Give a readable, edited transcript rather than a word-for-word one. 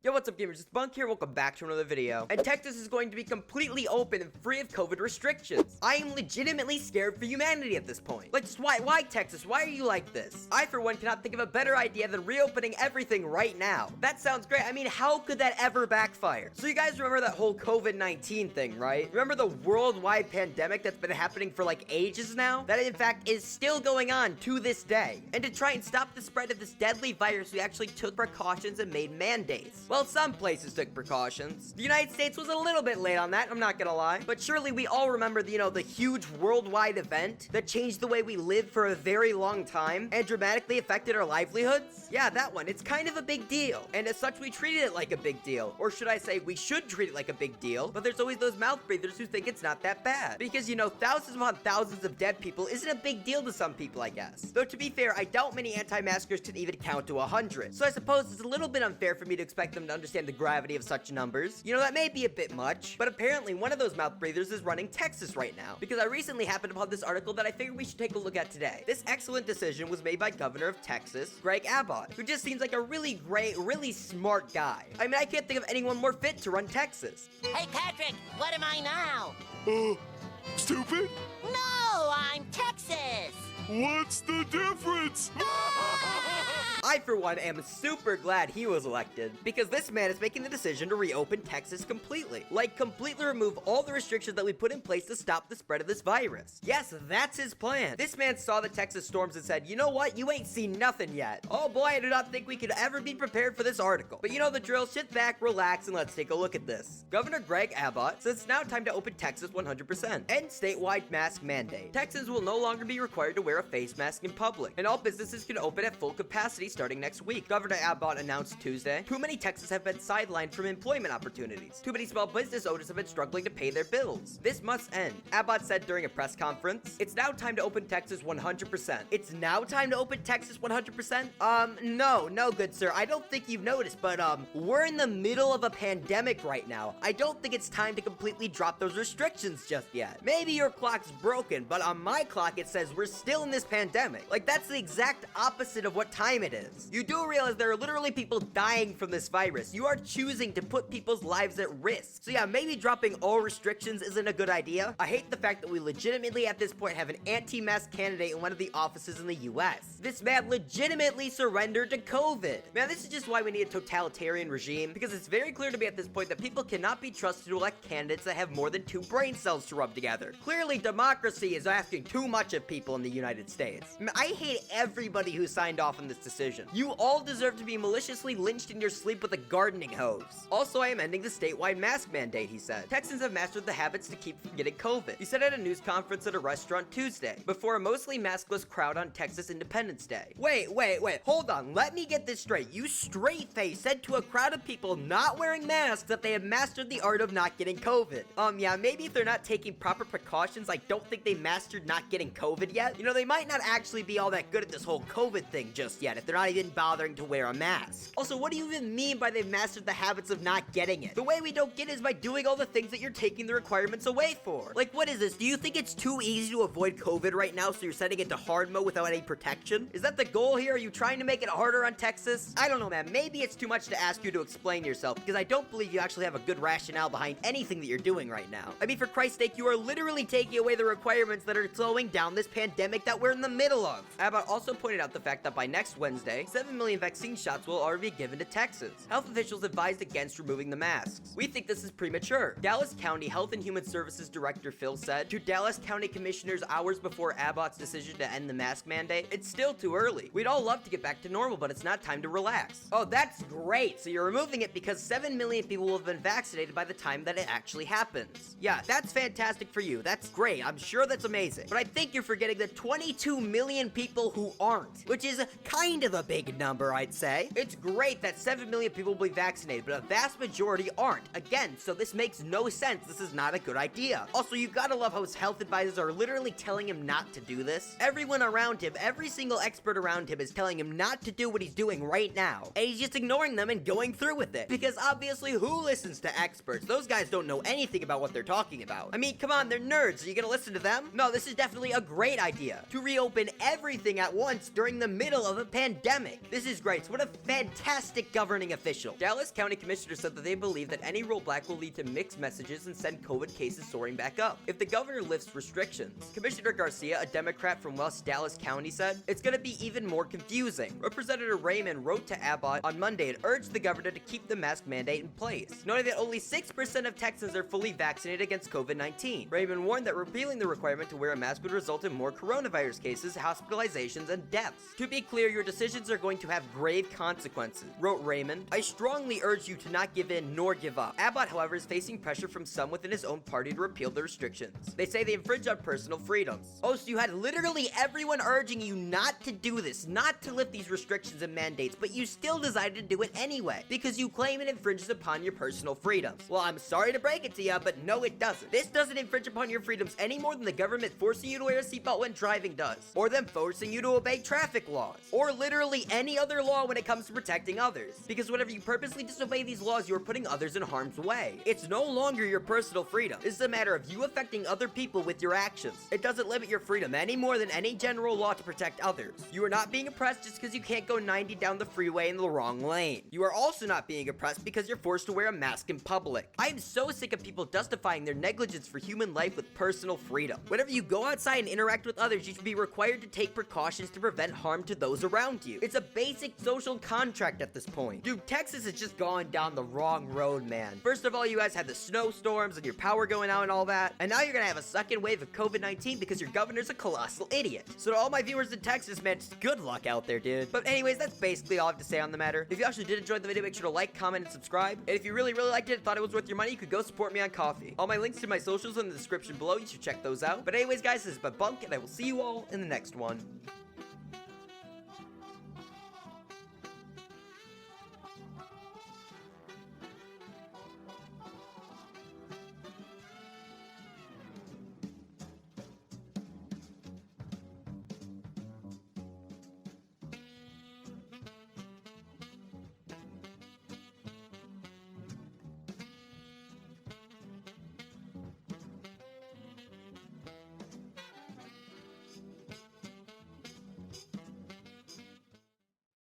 Yo, what's up gamers, it's Bunk here, welcome back to another video. And Texas is going to be completely open and free of COVID restrictions. I am legitimately scared for humanity at this point. Like, just why Texas? Why are you like this? I, for one, cannot think of a better idea than reopening everything right now. That sounds great. I mean, how could that ever backfire? So you guys remember that whole COVID-19 thing, right? Remember the worldwide pandemic that's been happening for like ages now? That in fact is still going on to this day. And to try and stop the spread of this deadly virus, we actually took precautions and made mandates. Well, some places took precautions. The United States was a little bit late on that, I'm not gonna lie. But surely we all remember the huge worldwide event that changed the way we lived for a very long time and dramatically affected our livelihoods? Yeah, that one. It's kind of a big deal. And as such, we treated it like a big deal. Or should I say, we should treat it like a big deal, but there's always those mouth breathers who think it's not that bad. Because, thousands upon thousands of dead people isn't a big deal to some people, I guess. Though to be fair, I doubt many anti-maskers can even count to 100. So I suppose it's a little bit unfair for me to expect them to understand the gravity of such numbers. That may be a bit much, but apparently one of those mouth breathers is running Texas right now, because I recently happened upon this article that I figured we should take a look at today. This excellent decision was made by Governor of Texas, Greg Abbott, who just seems like a really great, really smart guy. I mean, I can't think of anyone more fit to run Texas. Hey, Patrick, what am I now? Stupid? No, I'm Texas! What's the difference? I, for one, am super glad he was elected, because this man is making the decision to reopen Texas completely. Like, completely remove all the restrictions that we put in place to stop the spread of this virus. Yes, that's his plan. This man saw the Texas storms and said, you know what? You ain't seen nothing yet. Oh boy, I do not think we could ever be prepared for this article. But you know the drill, sit back, relax, and let's take a look at this. Governor Greg Abbott says it's now time to open Texas 100%. End statewide mask mandate. Texans will no longer be required to wear a face mask in public, and all businesses can open at full capacity starting next week. Governor Abbott announced Tuesday, too many Texans have been sidelined from employment opportunities. Too many small business owners have been struggling to pay their bills. This must end. Abbott said during a press conference, it's now time to open Texas 100%. It's now time to open Texas 100%? No, good sir. I don't think you've noticed, but we're in the middle of a pandemic right now. I don't think it's time to completely drop those restrictions just yet. Maybe your clock's broken, but on my clock it says we're still in this pandemic. Like, that's the exact opposite of what time it is. You do realize there are literally people dying from this virus. You are choosing to put people's lives at risk. So yeah, maybe dropping all restrictions isn't a good idea. I hate the fact that we legitimately at this point have an anti-mask candidate in one of the offices in the US. This man legitimately surrendered to COVID. Man, this is just why we need a totalitarian regime, because it's very clear to me at this point that people cannot be trusted to elect candidates that have more than 2 brain cells to rub together. Clearly, democracy is asking too much of people in the United States. I hate everybody who signed off on this decision. You all deserve to be maliciously lynched in your sleep with a gardening hose. Also, I am ending the statewide mask mandate, he said. Texans have mastered the habits to keep from getting COVID. He said at a news conference at a restaurant Tuesday, before a mostly maskless crowd on Texas Independence Day. Wait, hold on, let me get this straight. You straight-faced said to a crowd of people not wearing masks that they have mastered the art of not getting COVID. Yeah, maybe if they're not taking proper precautions, I don't think they mastered not getting COVID yet. They might not actually be all that good at this whole COVID thing just yet if they're not even bothering to wear a mask. Also, what do you even mean by they've mastered the habits of not getting it? The way we don't get it is by doing all the things that you're taking the requirements away for. Like, what is this? Do you think it's too easy to avoid COVID right now, so you're setting it to hard mode without any protection? Is that the goal here? Are you trying to make it harder on Texas? I don't know, man. Maybe it's too much to ask you to explain yourself, because I don't believe you actually have a good rationale behind anything that you're doing right now. I mean, for Christ's sake, you are literally taking away the requirements that are slowing down this pandemic that we're in the middle of. Abbott also pointed out the fact that by next Wednesday, 7 million vaccine shots will already be given to Texans. Health officials advised against removing the masks. We think this is premature. Dallas County Health and Human Services Director Phil said to Dallas County commissioners hours before Abbott's decision to end the mask mandate, it's still too early. We'd all love to get back to normal, but it's not time to relax. Oh, that's great. So you're removing it because 7 million people will have been vaccinated by the time that it actually happens. Yeah, that's fantastic for you. That's great. I'm sure that's amazing. But I think you're forgetting the 22 million people who aren't, which is kind of a big number, I'd say. It's great that 7 million people will be vaccinated, but a vast majority aren't. Again, so this makes no sense. This is not a good idea. Also, you gotta love how his health advisors are literally telling him not to do this. Everyone around him, every single expert around him is telling him not to do what he's doing right now, and he's just ignoring them and going through with it. Because obviously, who listens to experts? Those guys don't know anything about what they're talking about. I mean, come on, they're nerds. Are you gonna listen to them? No, this is definitely a great idea. To reopen everything at once during the middle of a pandemic. pandemic. This is great. So what a fantastic governing official. Dallas County Commissioner said that they believe that any rollback will lead to mixed messages and send COVID cases soaring back up if the governor lifts restrictions. Commissioner Garcia, a Democrat from West Dallas County, said it's going to be even more confusing. Representative Raymond wrote to Abbott on Monday and urged the governor to keep the mask mandate in place, noting that only 6% of Texans are fully vaccinated against COVID-19. Raymond warned that repealing the requirement to wear a mask would result in more coronavirus cases, hospitalizations, and deaths. To be clear, your decisions are going to have grave consequences, wrote Raymond. I strongly urge you to not give in nor give up. Abbott, however, is facing pressure from some within his own party to repeal the restrictions. They say they infringe on personal freedoms. Oh, so you had literally everyone urging you not to do this, not to lift these restrictions and mandates, but you still decided to do it anyway, because you claim it infringes upon your personal freedoms. Well, I'm sorry to break it to you, but no, it doesn't. This doesn't infringe upon your freedoms any more than the government forcing you to wear a seatbelt when driving does, or them forcing you to obey traffic laws, or literally any other law when it comes to protecting others. Because whenever you purposely disobey these laws, you are putting others in harm's way. It's no longer your personal freedom. This is a matter of you affecting other people with your actions. It doesn't limit your freedom any more than any general law to protect others. You are not being oppressed just because you can't go 90 down the freeway in the wrong lane. You are also not being oppressed because you're forced to wear a mask in public. I am so sick of people justifying their negligence for human life with personal freedom. Whenever you go outside and interact with others, you should be required to take precautions to prevent harm to those around you. It's a basic social contract at this point. Dude, Texas has just gone down the wrong road, man. First of all, you guys had the snowstorms and your power going out and all that, and now you're gonna have a second wave of COVID-19 because your governor's a colossal idiot. So to all my viewers in Texas, man, just good luck out there, dude. But anyways, that's basically all I have to say on the matter. If you actually did enjoy the video, make sure to like, comment, and subscribe. And if you really liked it and thought it was worth your money, you could go support me on Coffee. All my links to my socials in the description below. You should check those out. But anyways, guys, this has been Bunk, and I will see you all in the next one.